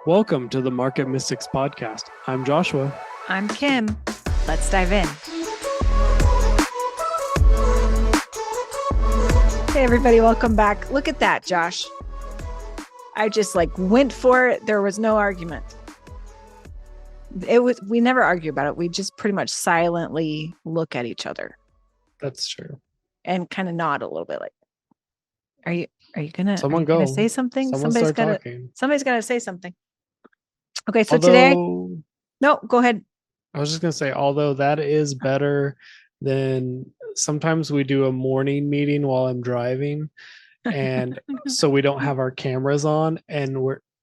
Welcome to the Market Mystics podcast. I'm Joshua. I'm Kim. Let's dive in. Hey, everybody. Welcome back. Look at that, Josh. I just went for it. There was no argument. We never argue about it. We just pretty much silently look at each other. That's true. And kind of nod a little bit are you gonna say something? Somebody's gotta say something. Okay, so no, go ahead. I was just gonna say, although that is better than sometimes we do a morning meeting while I'm driving, and so we don't have our cameras on, and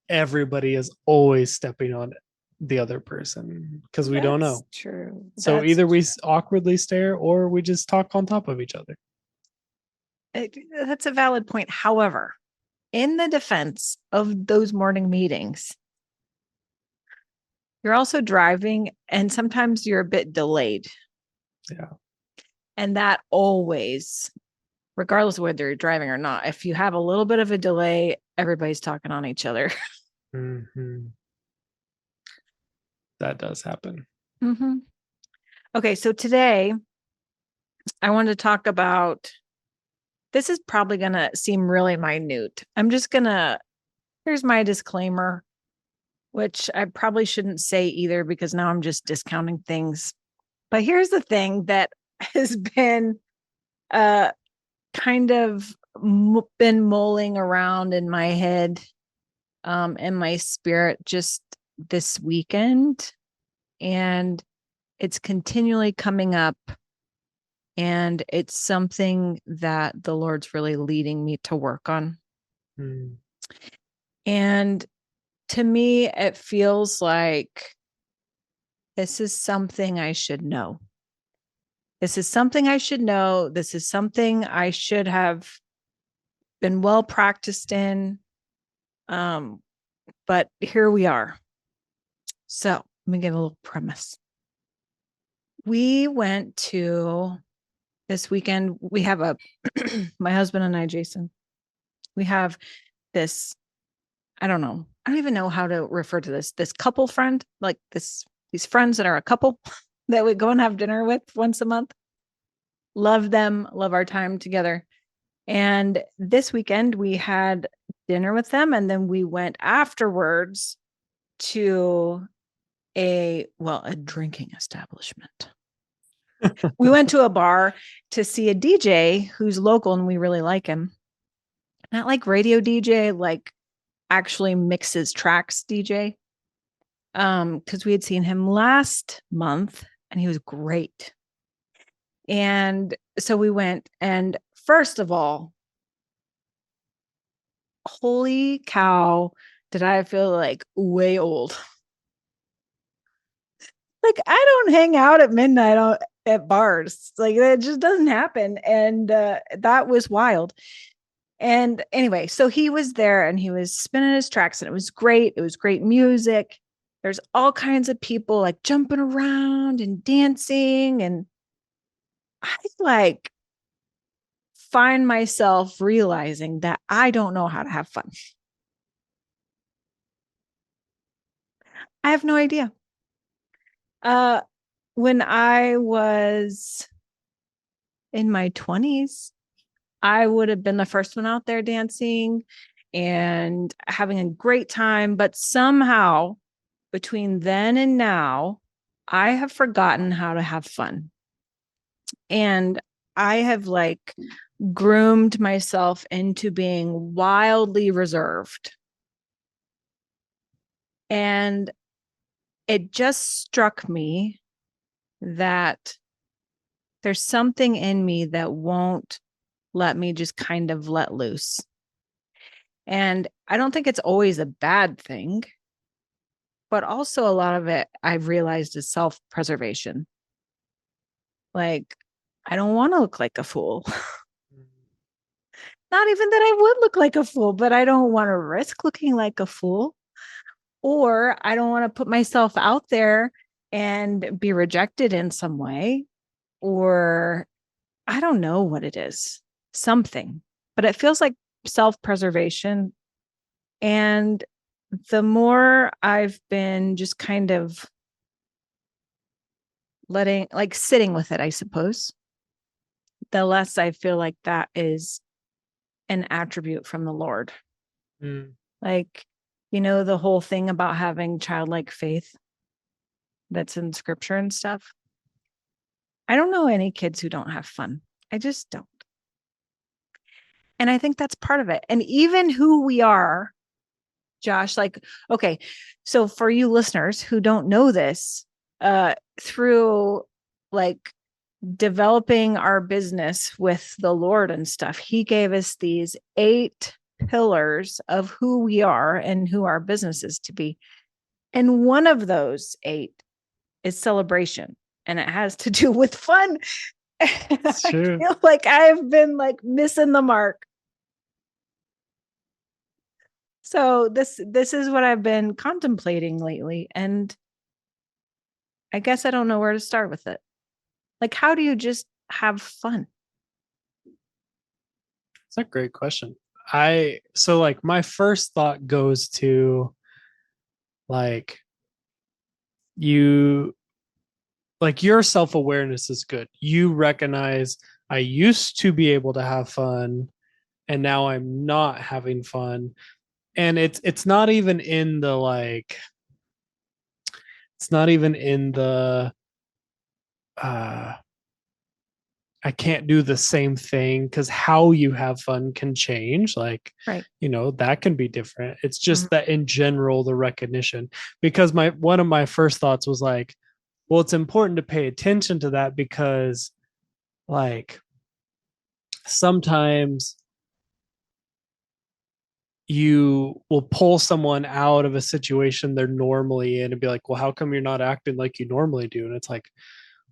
everybody is always stepping on the other person because we don't know. True. So either we awkwardly stare or we just talk on top of each other. That's a valid point. However, in the defense of those morning meetings, you're also driving and sometimes you're a bit delayed. Yeah. And that always, regardless of whether you're driving or not, if you have a little bit of a delay, everybody's talking on each other. Mm-hmm. That does happen. Mm-hmm. Okay, so today I want to talk about, this is probably going to seem really minute. Here's my disclaimer, which I probably shouldn't say either because now I'm just discounting things. But here's the thing that has been kind of been mulling around in my head, in my spirit just this weekend. And it's continually coming up. And it's something that the Lord's really leading me to work on. Mm. And to me, it feels like this is something I should know. This is something I should know. This is something I should have been well practiced in. But here we are. So let me give a little premise. We went to this weekend. We have my husband and I, Jason, we have this, I don't even know how to refer to this couple friend, these friends that are a couple that we go and have dinner with once a month. Love them, love our time together. And this weekend we had dinner with them. And then we went afterwards to a drinking establishment. We went to a bar to see a DJ who's local and we really like him. Not like radio DJ, like actually mixes tracks DJ. Because we had seen him last month and he was great. And so we went, and first of all, holy cow, did I feel like way old. Like I don't hang out at midnight at bars. Like that just doesn't happen. And that was wild. And anyway, so he was there and he was spinning his tracks and it was great. It was great music. There's all kinds of people like jumping around and dancing. And I find myself realizing that I don't know how to have fun. I have no idea. When I was in my 20s, I would have been the first one out there dancing and having a great time. But somehow between then and now, I have forgotten how to have fun. And I have groomed myself into being wildly reserved. And it just struck me that there's something in me that won't let me just kind of let loose. And I don't think it's always a bad thing, but also a lot of it I've realized is self-preservation. Like, I don't want to look like a fool. Not even that I would look like a fool, but I don't want to risk looking like a fool. Or I don't want to put myself out there and be rejected in some way. Or I don't know what it is, something, but it feels like self-preservation. And the more I've been just kind of letting, like sitting with it, I suppose, the less I feel like that is an attribute from the Lord. Mm. Like, the whole thing about having childlike faith that's in scripture and stuff. I don't know any kids who don't have fun. I just don't. And I think that's part of it. And even who we are, Josh, like, okay, so for you listeners who don't know this, through like developing our business with the Lord and stuff, He gave us these 8 pillars of who we are and who our business is to be. And one of those 8 is celebration, and it has to do with fun. It's I true. feel like I've been like missing the mark. So this is what I've been contemplating lately, and I guess I don't know where to start with it. Like, how do you just have fun? It's a great question. So like my first thought goes to like you like your self-awareness is good. You recognize I used to be able to have fun and now I'm not having fun. And it's not even in the like it's not even in the uh I can't do the same thing because how you have fun can change. Like, Right. that can be different. It's Mhm. just that in general, the recognition, because my one of my first thoughts was like, well, it's important to pay attention to that because like sometimes you will pull someone out of a situation they're normally in and be like, well, how come you're not acting like you normally do? And it's like,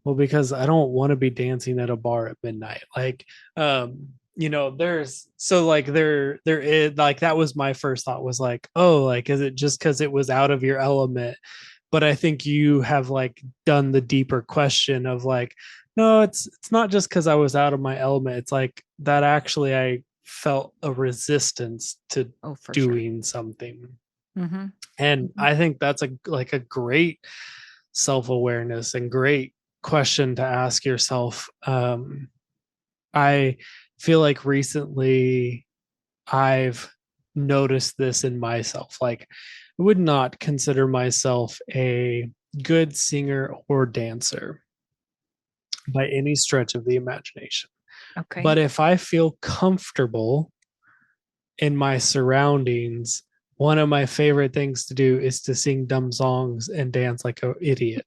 well, because I don't want to be dancing at a bar at midnight. Like, there's so like there is like that was my first thought was like, oh, like is it just because it was out of your element? But I think you have like done the deeper question of like, no, it's not just because I was out of my element. It's like that actually I felt a resistance to Oh, for sure. doing something. Mm-hmm. And Mm-hmm. I think that's a great self-awareness and great question to ask yourself. I feel like recently I've noticed this in myself. Like, I would not consider myself a good singer or dancer by any stretch of the imagination. Okay. But if I feel comfortable in my surroundings, one of my favorite things to do is to sing dumb songs and dance like an idiot.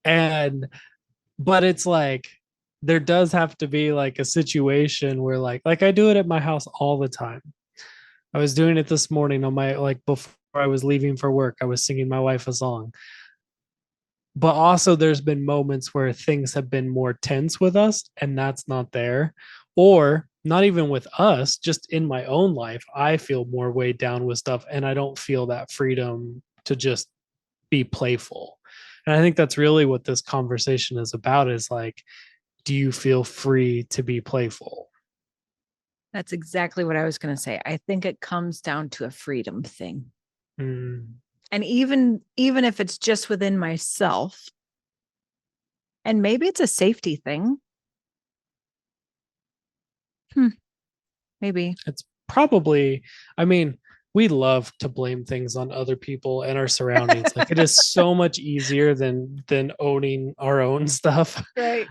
And but it's like there does have to be like a situation where like I do it at my house all the time. I was doing it this morning on my like before I was leaving for work. I was singing my wife a song. But also there's been moments where things have been more tense with us and that's not there. Or not even with us, just in my own life, I feel more weighed down with stuff and I don't feel that freedom to just be playful. And I think that's really what this conversation is about is like, do you feel free to be playful? That's exactly what I was going to say. I think it comes down to a freedom thing. Mm, And even if it's just within myself, and maybe it's a safety thing. Hmm, maybe. it's probably, I mean, we love to blame things on other people and our surroundings. Like it is so much easier than owning our own stuff. Right.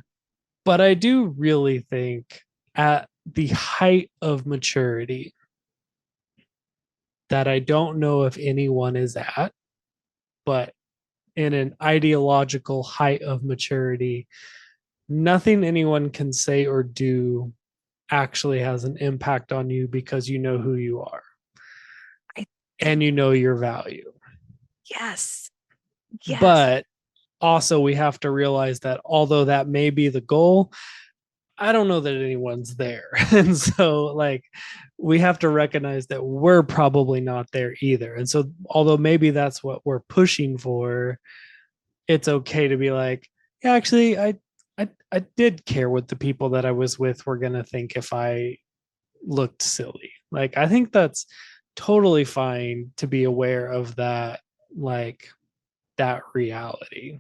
But I do really think at the height of maturity that I don't know if anyone is at, but in an ideological height of maturity, nothing anyone can say or do actually has an impact on you because you know who you are I and think you know your value. yes. Yes. But also, we have to realize that although that may be the goal, I don't know that anyone's there. And so, like, we have to recognize that we're probably not there either. And so, although maybe that's what we're pushing for, it's okay to be like, yeah, actually, I did care what the people that I was with were gonna think if I looked silly. Like, I think totally fine to be aware of that, like that reality.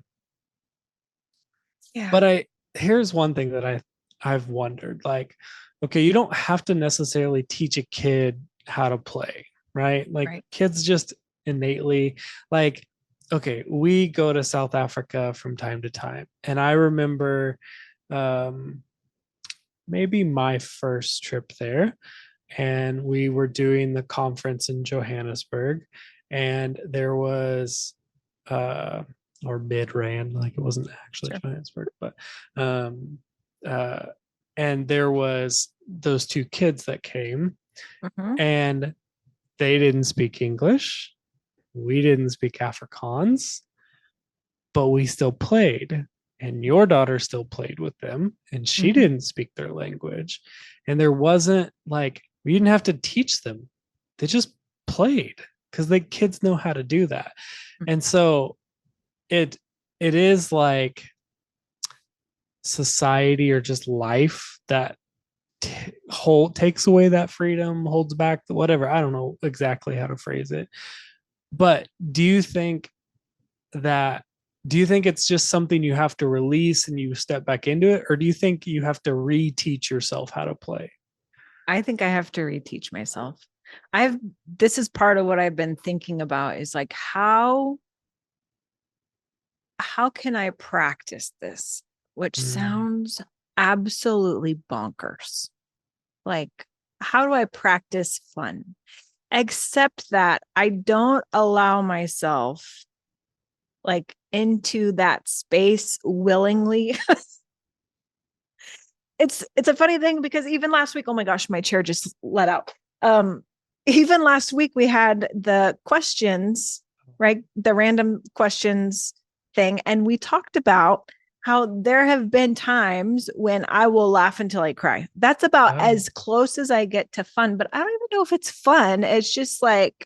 Yeah. But here's one thing that I've wondered, like, okay, you don't have to necessarily teach a kid how to play, right? Like Right. kids just innately, like, okay, we go to South Africa from time to time, and I remember um maybe my first trip there, and we were doing the conference in Johannesburg, and there was uh or Midrand, like it wasn't actually Sure. Johannesburg, but um uh and there was those two kids that came, Mm-hmm. and they didn't speak English. We didn't speak Afrikaans, but we still played. And your daughter still played with them, and she Mm-hmm. didn't speak their language. And there wasn't like, we didn't have to teach them. They just played because the kids know how to do that. And so it it is like society or just life that takes away that freedom, holds back the whatever. I don't know exactly how to phrase it. But that do you think it's just something you have to release and you step back into it, or do you think you have to reteach yourself how to play? I think I have to reteach myself. I've this is part of what I've been thinking about is like how can I practice this? Which Mm, sounds absolutely bonkers. Like, how do I practice fun? Except that I don't allow myself like into that space willingly. It's a funny thing because even last week, oh my gosh, my chair just let out. Even last week we had the questions, right? The random questions thing. And we talked about how there have been times when I will laugh until I cry. That's about oh, as close as I get to fun, but I don't even know if it's fun. It's just like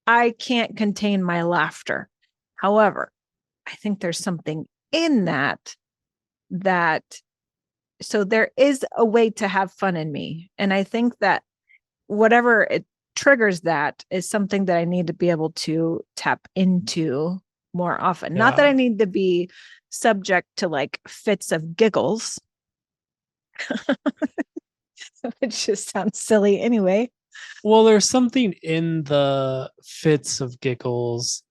I can't contain my laughter. However, I think there's something in that so there is a way to have fun in me. And I think that whatever it triggers that is something that I need to be able to tap into more often. Not that yeah. I need to be subject to like fits of giggles, which just sounds silly anyway. Well, there's something in the fits of giggles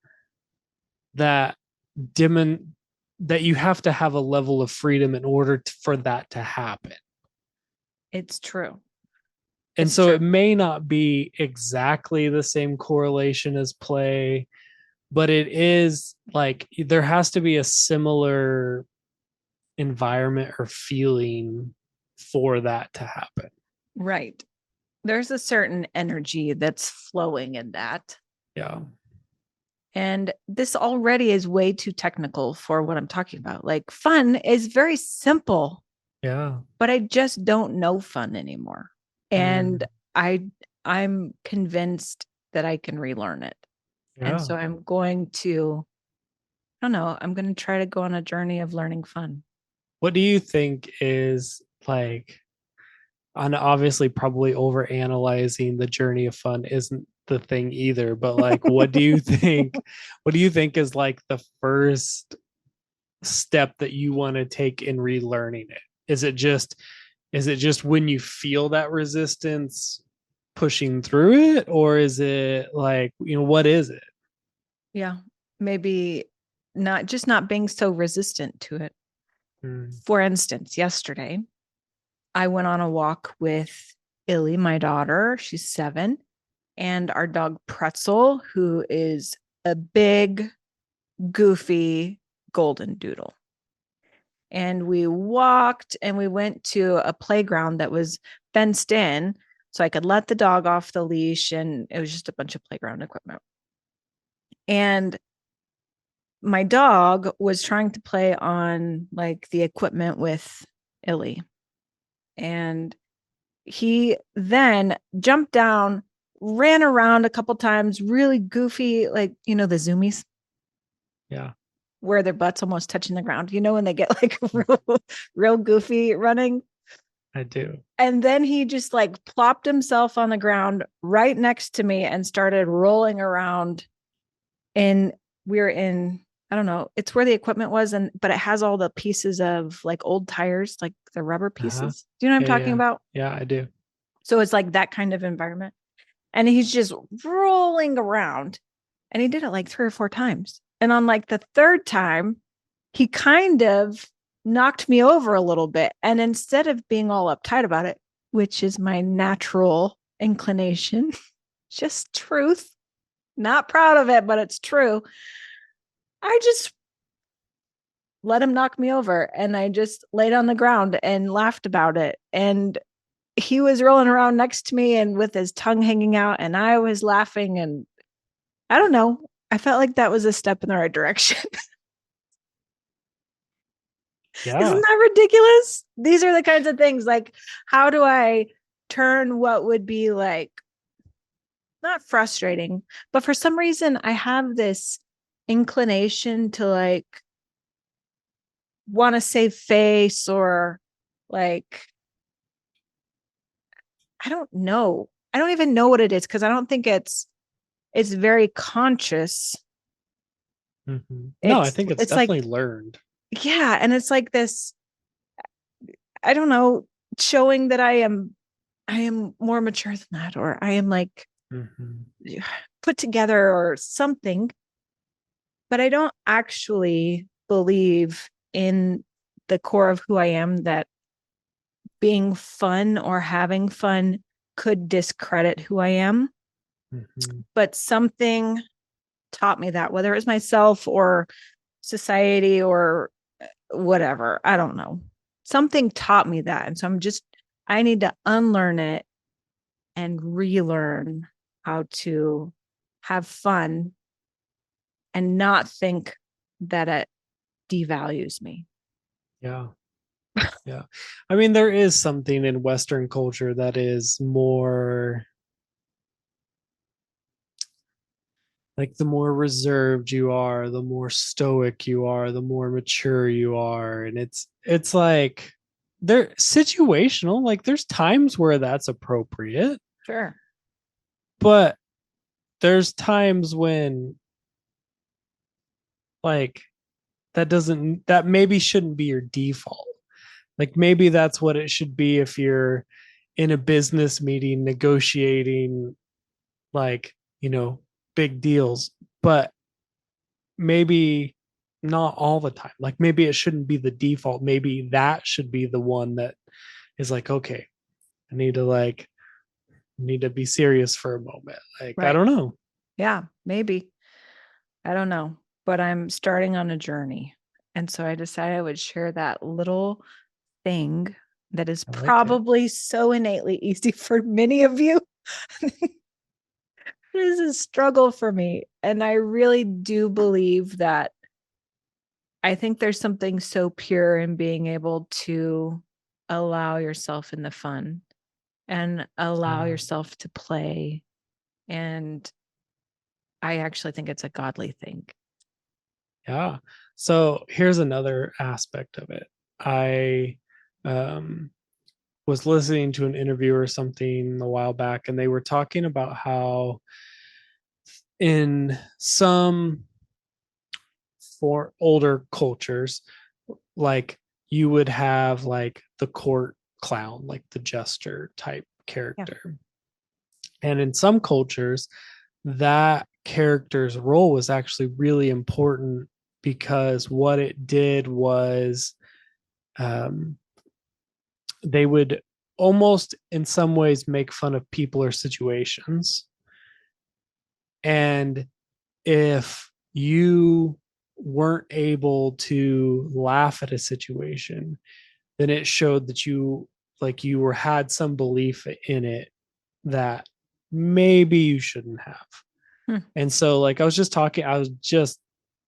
that demon that you have to have a level of freedom in order for that to happen. It's true. And It's so it true. may not be exactly the same correlation as play, but it is like there has to be a similar environment or feeling for that to happen. Right. There's a certain energy that's flowing in that. Yeah. And this already is way too technical for what I'm talking about. Like fun is very simple, Yeah. but I just don't know fun anymore. And Mm, I I'm convinced that I can relearn it. And yeah. so I'm going to I don't know, I'm going to try to go on a journey of learning fun. What do you think is like, and obviously probably over analyzing the journey of fun isn't the thing either, but like what do you think is like the first step that you want to take in relearning it? Is it just when you feel that resistance pushing through it, or is it like, what is it? Yeah. Maybe not being so resistant to it. Mm, For instance, yesterday I went on a walk with Illy, my daughter. She's 7, and our dog Pretzel, who is a big, goofy golden doodle. And we walked and we went to a playground that was fenced in so I could let the dog off the leash. And it was just a bunch of playground equipment. And my dog was trying to play on like the equipment with Illy. And he then jumped down, ran around a couple times, really goofy, like, the zoomies yeah. where their butts almost touching the ground, when they get like real goofy running. I do. And then he just like plopped himself on the ground right next to me and started rolling around. And we're in, I don't know, it's where the equipment was, and but it has all the pieces of like old tires, like the rubber Uh-huh. pieces. Do you know what I'm Yeah, talking yeah. about? Yeah, I do. So it's like that kind of environment. And he's just rolling around. And he did it like 3 or 4 times. And on like the third time, he kind of knocked me over a little bit. And instead of being all uptight about it, which is my natural inclination, just truth, not proud of it, but it's true. I just let him knock me over and I just laid on the ground and laughed about it. And he was rolling around next to me and with his tongue hanging out, and I was laughing. And I don't know. I felt like that was a step in the right direction. Isn't Yeah. that ridiculous? These are the kinds of things like, how do I turn what would be like not frustrating, but for some reason I have this inclination to like want to save face or like, I don't know. I don't even know what it is because I don't think it's very conscious. No, I think it's It's like, definitely learned. yeah, and it's like this, I don't know, showing that I am more mature than that, or I am like Hmm. put together or something, but I don't actually believe in the core of who I am that being fun or having fun could discredit who I am. Hmm. But something taught me that, whether it was myself or society or whatever, I don't know. Something taught me that. And so I need to unlearn it and relearn how to have fun and not think that it devalues me. Yeah. Yeah. I mean, there is something in Western culture that is more like the more reserved you are, the more stoic you are, the more mature you are. And it's like they're situational. Like there's times where that's appropriate, Sure. but there's times when like that maybe shouldn't be your default. Like maybe that's what it should be if you're in a business meeting negotiating like, you know, big deals, but maybe not all the time. Like maybe it shouldn't be the default. Maybe that should be the one that is like, okay, I need to be serious for a moment. Like, I Right. don't know. Yeah, maybe. I don't know, but I'm starting on a journey. And so I decided I would share that little thing that is I like it. probably so innately easy for many of you. It is a struggle for me. And I really do believe that I think there's something so pure in being able to allow yourself in the fun and allow Yeah. yourself to play. And I actually think it's a godly thing. Yeah. So here's another aspect of it. I um was listening to an interview or something a while back, and they were talking about how in some for older cultures, like you would have like the court clown, like the jester type Yeah. character. And in some cultures, that character's role was actually really important because what it did was um, they would almost in some ways make fun of people or situations. And if you weren't able to laugh at a situation, then it showed that you were had some belief in it that maybe you shouldn't have. Hmm. And so I was just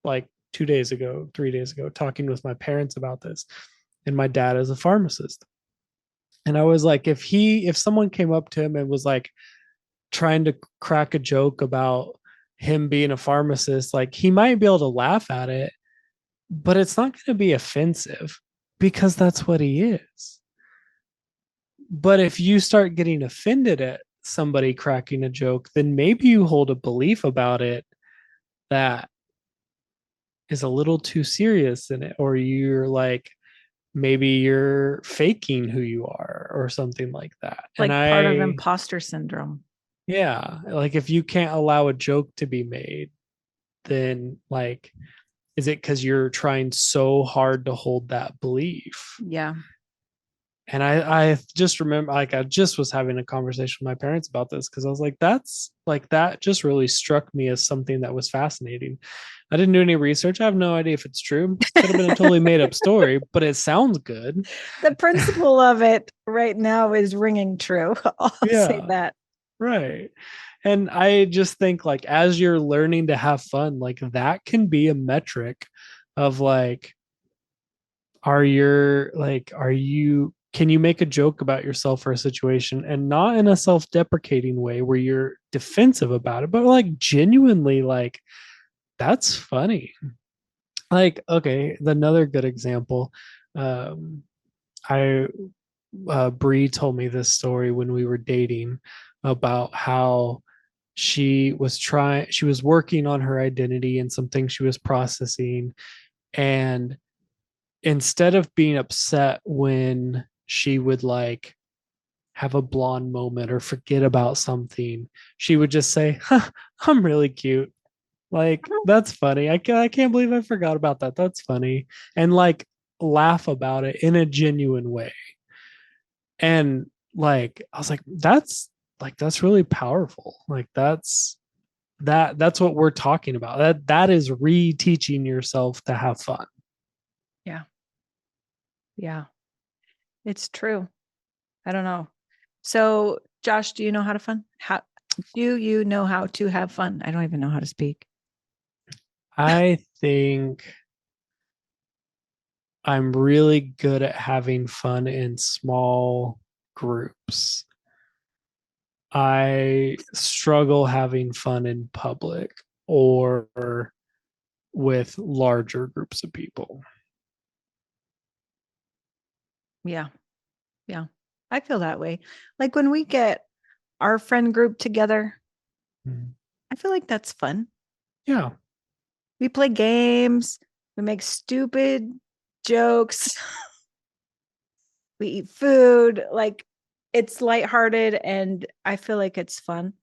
like 2 days ago, 3 days ago, talking with my parents about this. And my dad is a pharmacist. And I was like, if someone came up to him and was like trying to crack a joke about him being a pharmacist, like he might be able to laugh at it, but it's not going to be offensive because that's what he is. But if you start getting offended at somebody cracking a joke, then maybe you hold a belief about it that is a little too serious in it, or you're like, maybe you're faking who you are or something like that. And Like part of I, imposter syndrome. yeah, like if you can't allow a joke to be made, then like, is it because you're trying so hard to hold that belief? Yeah. And I just remember, like, I just was having a conversation with my parents about this because I was like, that's like, that just really struck me as something that was fascinating. I didn't do any research. I have no idea if it's true. Could have been a totally made up story, but it sounds good. The principle of it right now is ringing true. I'll say Yeah, that. right. And I just think, like, as you're learning to have fun, like, that can be a metric of like, are you can you make a joke about yourself or a situation, and not in a self-deprecating way where you're defensive about it, but like genuinely like, that's funny. Like, okay, another good example. I Bree told me this story when we were dating about how she was working on her identity and some things she was processing, and instead of being upset when she would like have a blonde moment or forget about something, she would just say, huh, I'm really cute. Like, that's funny. I can't believe I forgot about that. That's funny. And like, laugh about it in a genuine way. And like, I was like, that's really powerful. Like, that's what we're talking about. That is reteaching yourself to have fun. Yeah. Yeah. It's true. I don't know. So, Josh, do you know how to fun? How do you know how to have fun? I don't even know how to speak. I think I'm really good at having fun in small groups. I struggle having fun in public or with larger groups of people. Yeah. Yeah. I feel that way. Like when we get our friend group together, Mm. I feel like that's fun. Yeah. We play games, we make stupid jokes, we eat food. Like it's lighthearted and I feel like it's fun.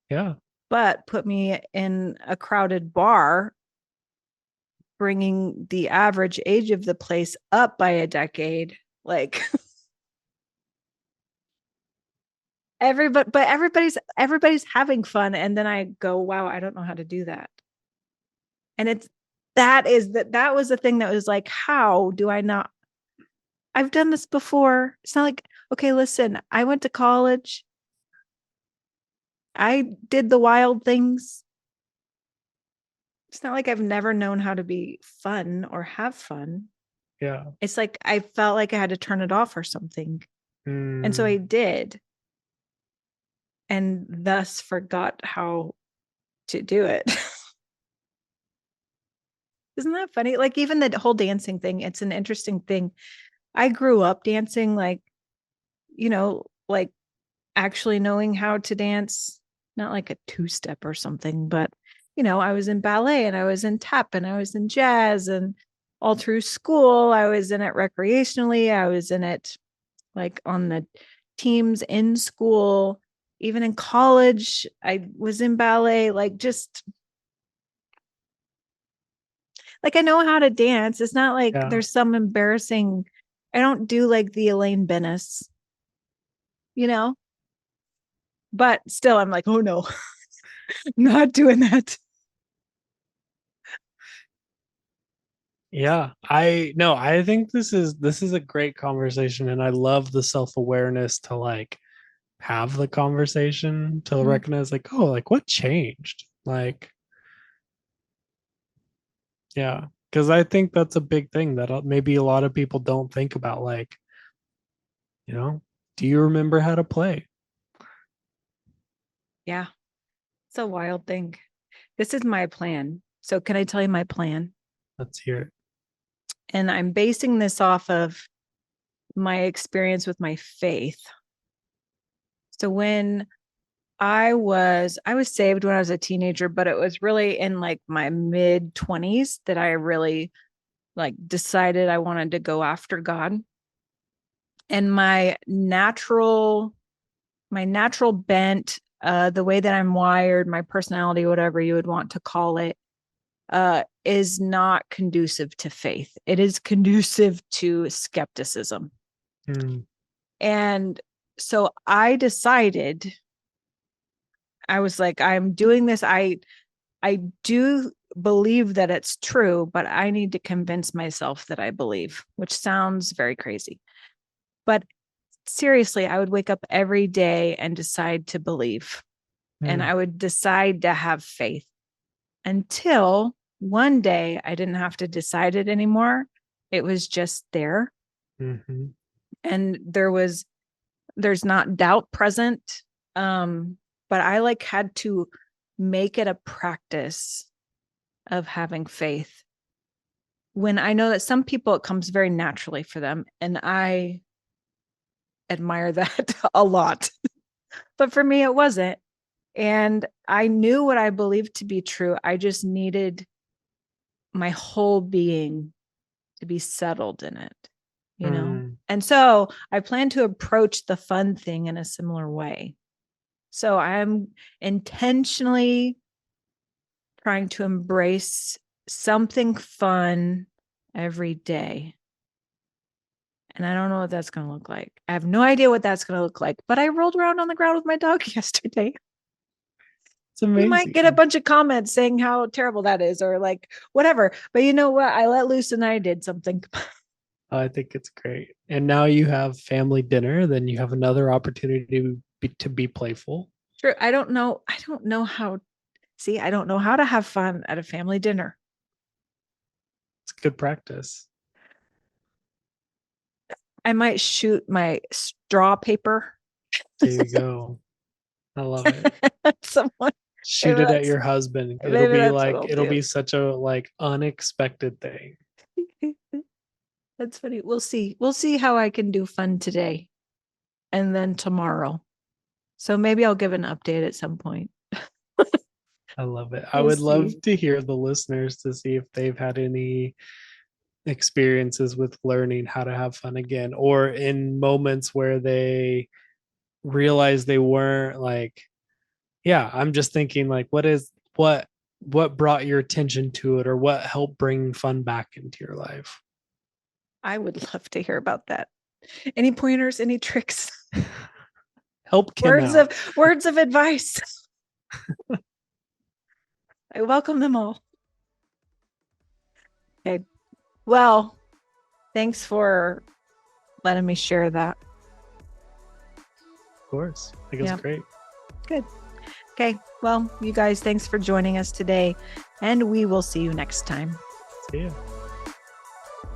Yeah. But put me in a crowded bar, bringing the average age of the place up by a decade. Like everybody's having fun. And then I go, wow, I don't know how to do that. And that was the thing that was like, how do I not? I've done this before. It's not like, okay, listen, I went to college. I did the wild things. It's not like I've never known how to be fun or have fun. Yeah. It's like I felt like I had to turn it off or something. And so I Mm, did, and thus forgot how to do it. Isn't that funny? Like even the whole dancing thing, it's an interesting thing. I grew up dancing like, like actually knowing how to dance, not like a two step or something, but I was in ballet and I was in tap and I was in jazz and all through school. I was in it recreationally. I was in it like on the teams in school. Even in college, I was in ballet, like just like I know how to dance. It's not like yeah. there's some embarrassing, I don't do like the Elaine Bennis, you know, but still I'm like, oh no, not doing that. Yeah. I no, I think this is a great conversation, and I love the self-awareness to like have the conversation to Mm, recognize like, oh, like what changed? Like, yeah, because I think that's a big thing that maybe a lot of people don't think about. Like, you know, do you remember how to play? yeah, it's a wild thing. This is my plan. So, can I tell you my plan? Let's hear it. And I'm basing this off of my experience with my faith. So when I was saved when I was a teenager, but it was really in like my mid 20s that I really like decided I wanted to go after God. And my natural bent, the way that I'm wired, my personality, whatever you would want to call it, is not conducive to faith. It is conducive to skepticism. Mm, And so I decided, I was like, I'm doing this. I do believe that it's true, but I need to convince myself that I believe, which sounds very crazy. But seriously, I would wake up every day and decide to believe, and mm, I would decide to have faith until one day I didn't have to decide it anymore. It was just there. mhm, And there's not doubt present. But I like had to make it a practice of having faith when I know that some people it comes very naturally for them. And I admire that a lot. But for me, it wasn't. And I knew what I believed to be true. I just needed my whole being to be settled in it, you know? mm, And so I plan to approach the fun thing in a similar way. So I'm intentionally trying to embrace something fun every day. And I don't know what that's going to look like. I have no idea what that's going to look like, but I rolled around on the ground with my dog yesterday. it's You might get a amazing. bunch of comments saying how terrible that is or like whatever. But you know what? I let loose and I did something. I think it's great. And now you have family dinner, then you have another opportunity to be playful. True. I don't know. I don't know how to have fun at a family dinner. It's good practice. I might shoot my straw paper There you go. I love it. at someone. Shoot Maybe it at that's your husband. It'll maybe be that's what like I'll it'll do. be such a like unexpected thing. That's funny. We'll see. We'll see how I can do fun today and then tomorrow. So maybe I'll give an update at some point. I love it. I We'll would love see. to hear the listeners to see if they've had any experiences with learning how to have fun again, or in moments where they realize they weren't like, yeah, I'm just thinking like, what brought your attention to it, or what helped bring fun back into your life? I would love to hear about that. Any pointers, any tricks, Help Kim words out. of words of advice. I welcome them all. Okay. Well, thanks for letting me share that. Of course. I think it's Yeah, great. good. Okay. Well, you guys, thanks for joining us today, and we will see you next time. See ya.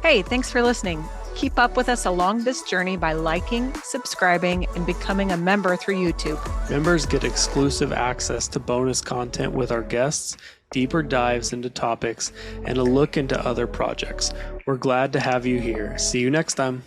Hey, thanks for listening. Keep up with us along this journey by liking, subscribing, and becoming a member through YouTube. Members get exclusive access to bonus content with our guests, deeper dives into topics, and a look into other projects. We're glad to have you here. See you next time.